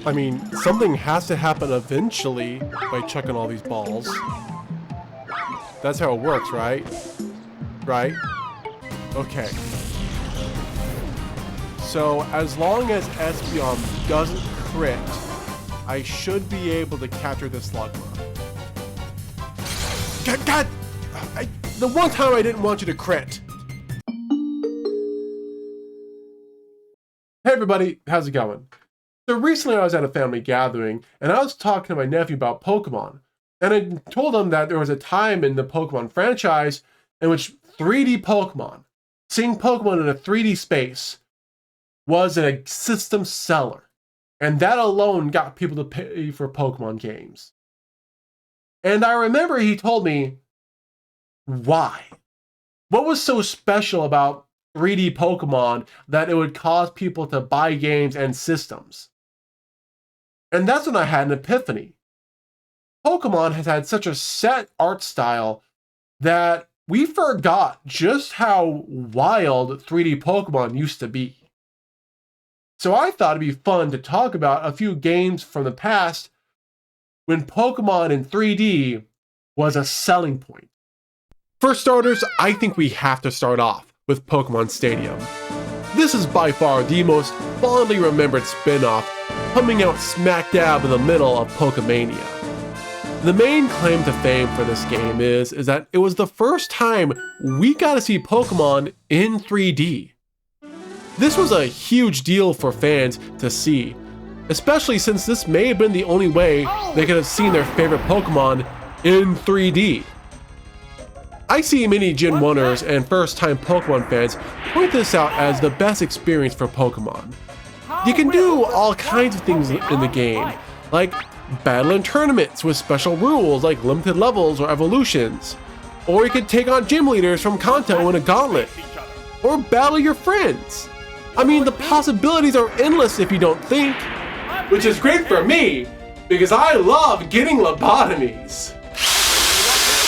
I mean, something has to happen eventually by chucking all these balls. That's how it works, right? Right? Okay. So, as long as Espeon doesn't crit, I should be able to capture this Slugma. God! The one time I didn't want you to crit! Hey everybody, how's it going? So recently I was at a family gathering, and I was talking to my nephew about Pokemon. And I told him that there was a time in the Pokemon franchise in which 3D Pokemon, seeing Pokemon in a 3D space, was a system seller. And that alone got people to pay for Pokemon games. And I remember he told me, why? What was so special about 3D Pokemon that it would cause people to buy games and systems? And that's when I had an epiphany. Pokemon has had such a set art style that we forgot just how wild 3D Pokemon used to be. So I thought it'd be fun to talk about a few games from the past when Pokemon in 3D was a selling point. For starters, I think we have to start off with Pokémon Stadium. This is by far the most fondly remembered spin-off, coming out smack dab in the middle of Pokemania. The main claim to fame for this game is that it was the first time we got to see Pokemon in 3D. This was a huge deal for fans to see, especially since this may have been the only way they could have seen their favorite Pokemon in 3D. I see many Gen 1ers and first-time Pokemon fans point this out as the best experience for Pokemon. You can do all kinds of things in the game, like battle in tournaments with special rules like limited levels or evolutions, or you can take on gym leaders from Kanto in a gauntlet, or battle your friends. I mean, the possibilities are endless if you don't think. Which is great for me, because I love getting lobotomies.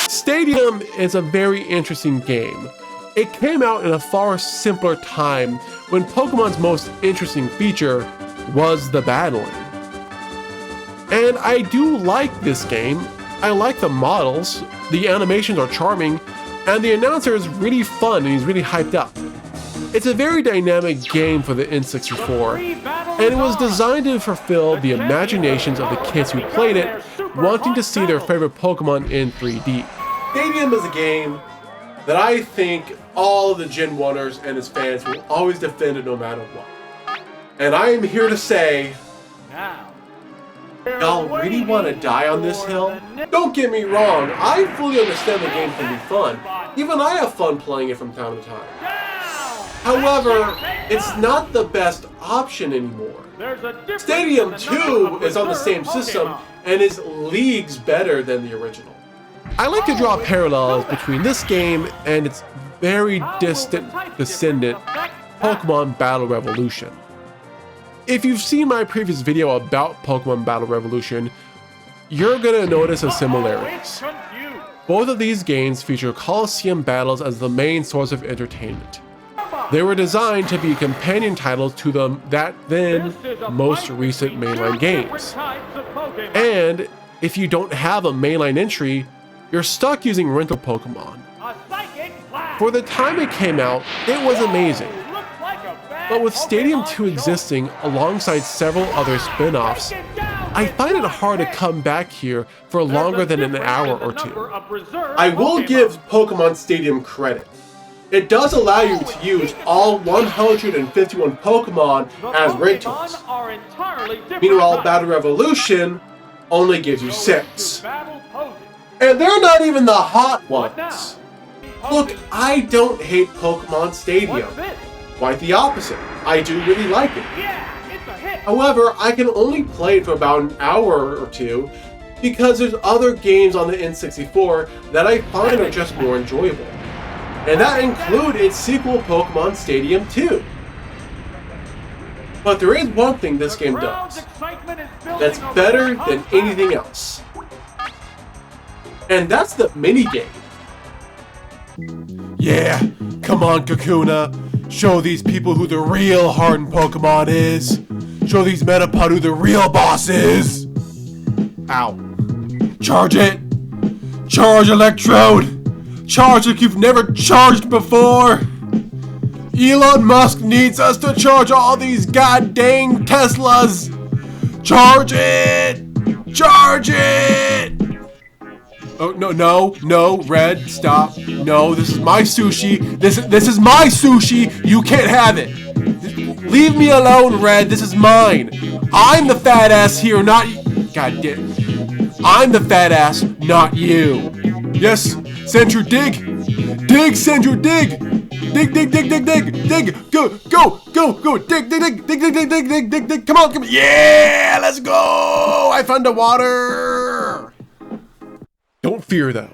Stadium is a very interesting game. It came out in a far simpler time when Pokemon's most interesting feature was the battling. And I do like this game. I like the models, the animations are charming, and the announcer is really fun and he's really hyped up. It's a very dynamic game for the N64, and it was designed to fulfill the imaginations of the kids who played it, wanting to see their favorite Pokemon in 3D. Stadium is a game that I think all of the Gen 1ers and its fans will always defend it no matter what. And I am here to say, y'all really want to die on this hill? Don't get me wrong, I fully understand the game can be fun. Even I have fun playing it from time to time. However, it's not the best option anymore. Stadium 2 is on the same system and is leagues better than the original. I like to draw parallels between this game and its very distant descendant, Pokemon Battle Revolution. If you've seen my previous video about Pokemon Battle Revolution, you're gonna notice the similarities. Both of these games feature colosseum battles as the main source of entertainment. They were designed to be companion titles to that then most recent mainline games. And if you don't have a mainline entry, you're stuck using rental Pokemon. For the time it came out, it was amazing. But with Stadium 2 existing alongside several other spin-offs, I find it hard to come back here for longer than an hour or two. I will give Pokemon Stadium credit. It does allow you to use all 151 Pokemon as rentals. Meanwhile, Battle Revolution only gives you 6. And they're not even the hot ones. Look, I don't hate Pokemon Stadium. Quite the opposite. I do really like it. However, I can only play it for about an hour or two because there's other games on the N64 that I find are just more enjoyable. And that include its sequel, Pokemon Stadium 2. But there is one thing this game does that's better than anything else. And that's the minigame. Yeah, come on Kakuna, show these people who the real hardened Pokemon is. Show these Metapod who the real boss is! Ow. Charge it! Charge, Electrode! Charge like you've never charged before! Elon Musk needs us to charge all these goddamn Teslas! Charge it! Charge it! Oh, no, Red, stop. No, this is my sushi. This is my sushi. You can't have it. Leave me alone, Red. This is mine. I'm the fat ass here, not you. God damn. I'm the fat ass, not you. Yes, Sentry, dig. Dig, Sentry, dig. Dig. Go. Dig. Come on. Yeah, let's go. I found the water. Don't fear though,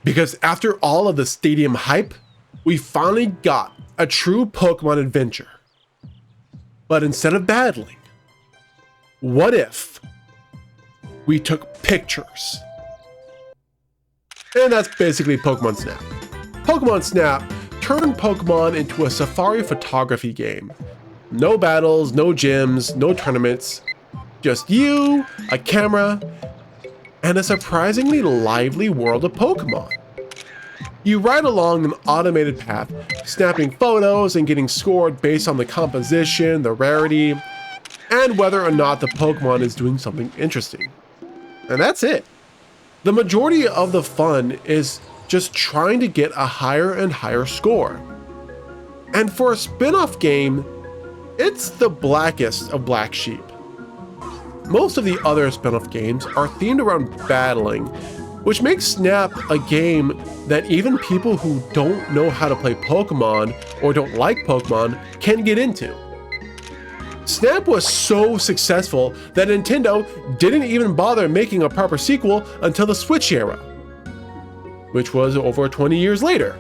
because after all of the stadium hype, we finally got a true Pokemon adventure. But instead of battling, what if we took pictures? And that's basically Pokemon Snap. Pokemon Snap turned Pokemon into a safari photography game. No battles, no gyms, no tournaments, just you, a camera, and a surprisingly lively world of Pokemon. You ride along an automated path, snapping photos and getting scored based on the composition, the rarity, and whether or not the Pokemon is doing something interesting. And that's it. The majority of the fun is just trying to get a higher and higher score. And for a spin-off game, it's the blackest of black sheep. Most of the other spin-off games are themed around battling, which makes Snap a game that even people who don't know how to play Pokemon or don't like Pokemon can get into. Snap was so successful that Nintendo didn't even bother making a proper sequel until the Switch era, which was over 20 years later.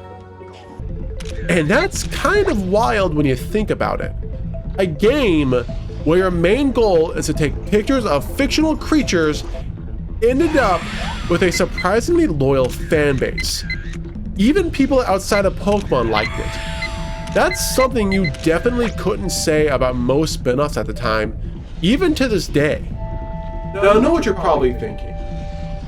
And that's kind of wild when you think about it. A game where your main goal is to take pictures of fictional creatures ended up with a surprisingly loyal fan base. Even people outside of Pokemon liked it. That's something you definitely couldn't say about most spin-offs at the time, even to this day. Now I know what you're probably thinking.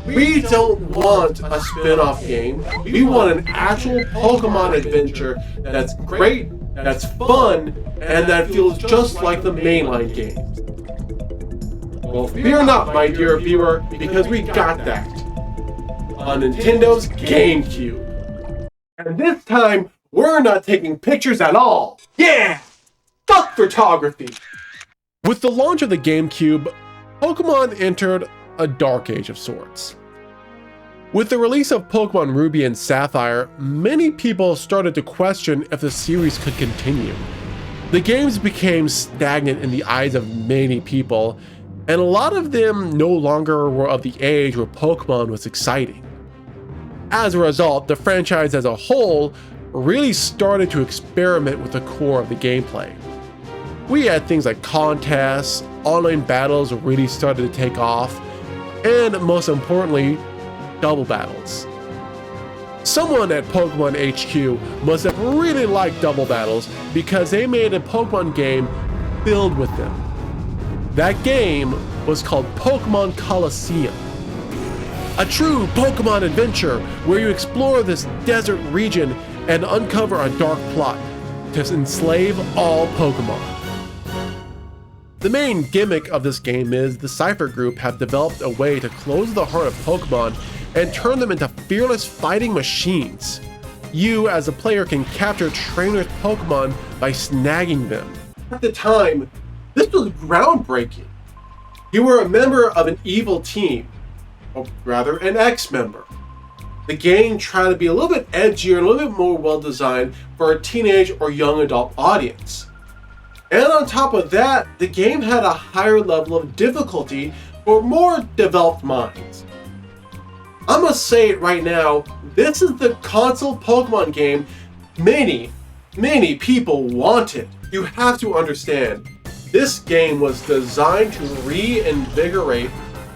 We don't want a spin-off game. We want an actual Pokemon adventure that's great, that's fun, and that feels just like the mainline game. Well, fear not, my dear viewer, because we got that on Nintendo's GameCube. And this time, we're not taking pictures at all. Yeah! Fuck photography! With the launch of the GameCube, Pokemon entered a dark age of sorts. With the release of Pokemon Ruby and Sapphire, many people started to question if the series could continue. The games became stagnant in the eyes of many people, and a lot of them no longer were of the age where Pokemon was exciting. As a result, the franchise as a whole really started to experiment with the core of the gameplay. We had things like contests, online battles really started to take off, and most importantly, double battles. Someone at Pokemon HQ must have really liked double battles because they made a Pokemon game filled with them. That game was called Pokemon Colosseum. A true Pokemon adventure where you explore this desert region and uncover a dark plot to enslave all Pokemon. The main gimmick of this game is the Cypher Group have developed a way to close the heart of Pokemon and turn them into fearless fighting machines. You, as a player, can capture trainers' Pokemon by snagging them. At the time, this was groundbreaking. You were a member of an evil team, or rather an ex-member. The game tried to be a little bit edgier, a little bit more well-designed for a teenage or young adult audience. And on top of that, the game had a higher level of difficulty for more developed minds. I must say it right now, this is the console Pokemon game many people wanted. You have to understand, this game was designed to reinvigorate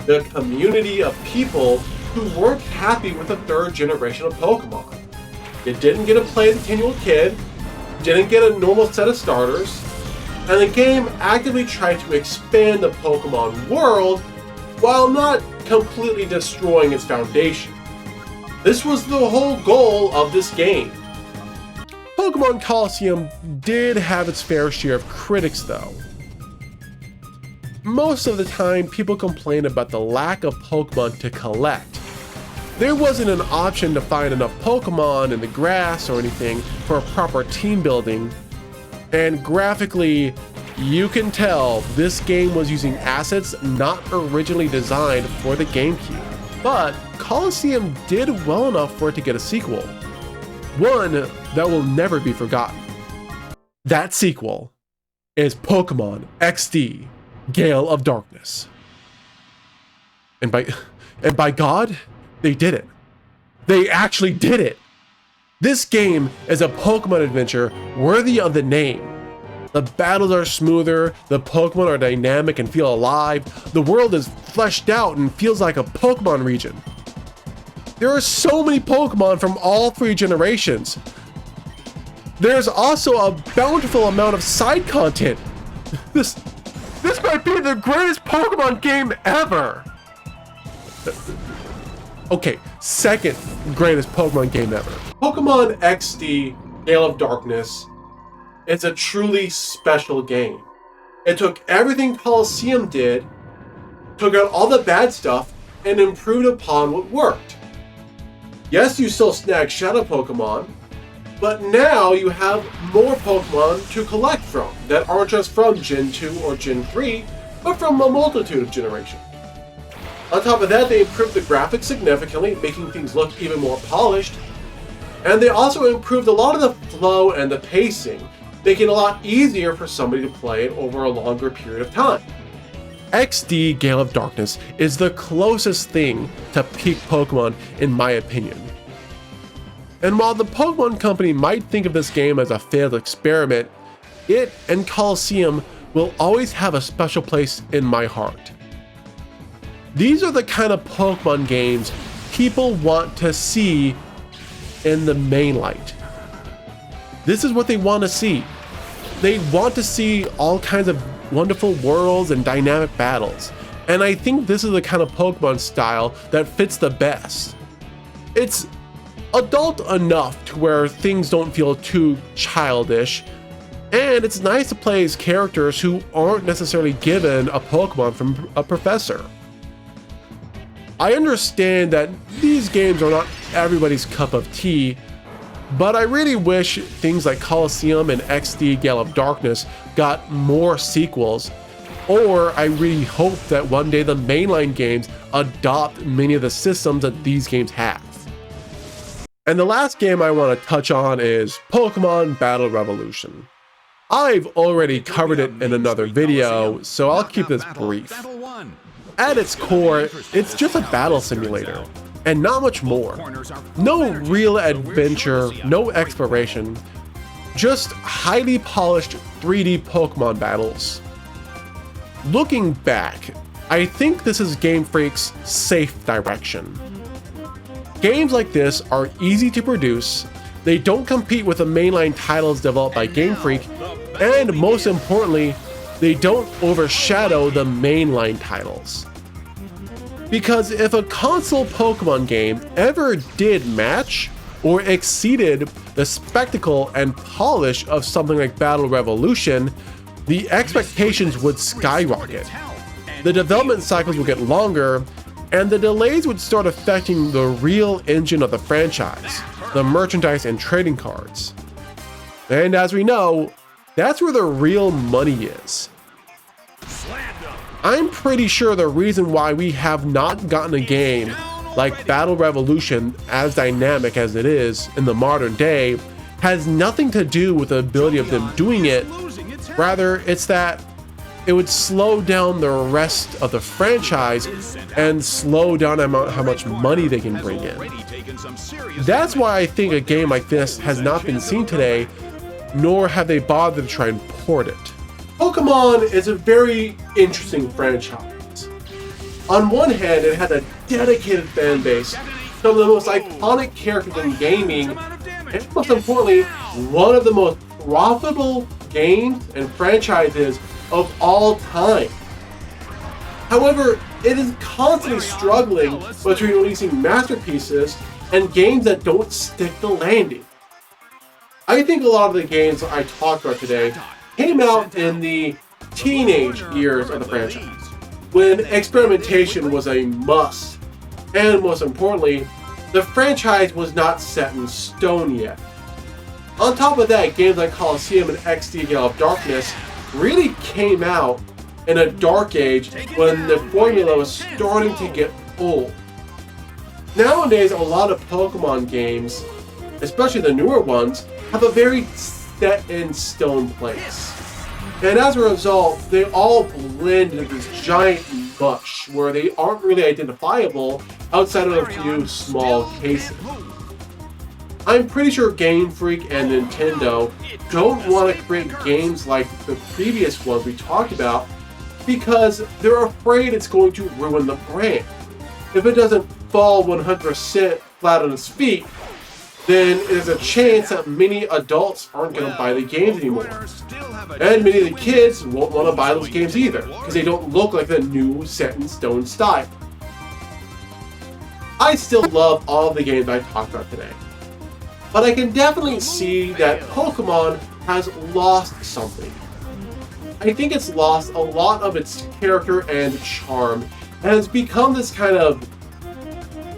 the community of people who weren't happy with the third generation of Pokemon. You didn't get to play the 10-year-old kid, didn't get a normal set of starters, and the game actively tried to expand the Pokemon world while not completely destroying its foundation. This was the whole goal of this game. Pokemon Colosseum did have its fair share of critics though. Most of the time, people complained about the lack of Pokemon to collect. There wasn't an option to find enough Pokemon in the grass or anything for a proper team building, and graphically, you can tell this game was using assets not originally designed for the GameCube. But Colosseum did well enough for it to get a sequel. One that will never be forgotten. That sequel is Pokémon XD, Gale of Darkness. And by God, they did it. They actually did it. This game is a Pokemon adventure worthy of the name. The battles are smoother, the Pokemon are dynamic and feel alive, the world is fleshed out and feels like a Pokemon region. There are so many Pokemon from all 3 generations. There's also a bountiful amount of side content. This might be the greatest Pokemon game ever. Okay, second greatest Pokemon game ever. Pokemon XD Gale of Darkness is a truly special game. It took everything Colosseum did, took out all the bad stuff, and improved upon what worked. Yes, you still snag Shadow Pokemon, but now you have more Pokemon to collect from that aren't just from Gen 2 or Gen 3, but from a multitude of generations. On top of that, they improved the graphics significantly, making things look even more polished, and they also improved a lot of the flow and the pacing, making it a lot easier for somebody to play it over a longer period of time. XD Gale of Darkness is the closest thing to peak Pokemon in my opinion. And while the Pokemon Company might think of this game as a failed experiment, it and Colosseum will always have a special place in my heart. These are the kind of Pokemon games people want to see in the main light. This is what they want to see. They want to see all kinds of wonderful worlds and dynamic battles. And I think this is the kind of Pokemon style that fits the best. It's adult enough to where things don't feel too childish, and it's nice to play as characters who aren't necessarily given a Pokemon from a professor. I understand that these games are not everybody's cup of tea, but I really wish things like Colosseum and XD Gale of Darkness got more sequels, or I really hope that one day the mainline games adopt many of the systems that these games have. And the last game I want to touch on is Pokemon Battle Revolution. I've already covered it in another video, so I'll keep this brief. At its core, it's just a battle simulator, and not much more. No real adventure, no exploration, just highly polished 3D Pokemon battles. Looking back, I think this is Game Freak's safe direction. Games like this are easy to produce, they don't compete with the mainline titles developed by Game Freak, and most importantly, they don't overshadow the mainline titles. Because if a console Pokemon game ever did match or exceeded the spectacle and polish of something like Battle Revolution, the expectations would skyrocket. The development cycles would get longer, and the delays would start affecting the real engine of the franchise, the merchandise and trading cards. And as we know, that's where the real money is. I'm pretty sure the reason why we have not gotten a game like Battle Revolution as dynamic as it is in the modern day has nothing to do with the ability of them doing it. Rather, it's that it would slow down the rest of the franchise and slow down how much money they can bring in. That's why I think a game like this has not been seen today, nor have they bothered to try and port it. Pokemon is a very interesting franchise. On one hand, it has a dedicated fan base, some of the most iconic characters in gaming, and most importantly, one of the most profitable games and franchises of all time. However, it is constantly struggling between releasing masterpieces and games that don't stick the landing. I think a lot of the games I talked about today came out in the teenage years of the franchise, when experimentation was a must, and most importantly, the franchise was not set in stone yet. On top of that, games like Colosseum and XD Gale of Darkness really came out in a dark age when the formula was starting to get old. Nowadays, a lot of Pokemon games, especially the newer ones, have a very set in stone place. And as a result, they all blend into this giant mush where they aren't really identifiable outside of a few small cases. I'm pretty sure Game Freak and Nintendo don't want to create games like the previous ones we talked about because they're afraid it's going to ruin the brand. If it doesn't fall 100% flat on its feet, then there's a chance that many adults aren't going to buy the games anymore. And many of the kids won't want to buy those games either, because they don't look like the new set-in-stone style. I still love all of the games I talked about today, but I can definitely see that Pokemon has lost something. I think it's lost a lot of its character and charm, and has become this kind of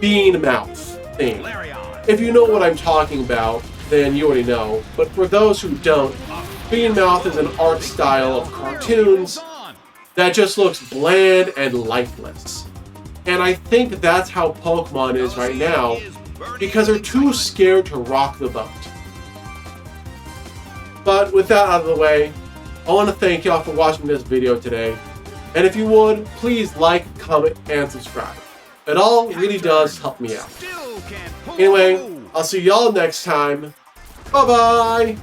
bean mouth thing. If you know what I'm talking about, then you already know. But for those who don't, bean mouth is an art style of cartoons that just looks bland and lifeless. And I think that's how Pokemon is right now, because they're too scared to rock the boat. But with that out of the way, I want to thank y'all for watching this video today. And if you would, please like, comment, and subscribe. It all really does help me out. Anyway, I'll see y'all next time. Bye-bye!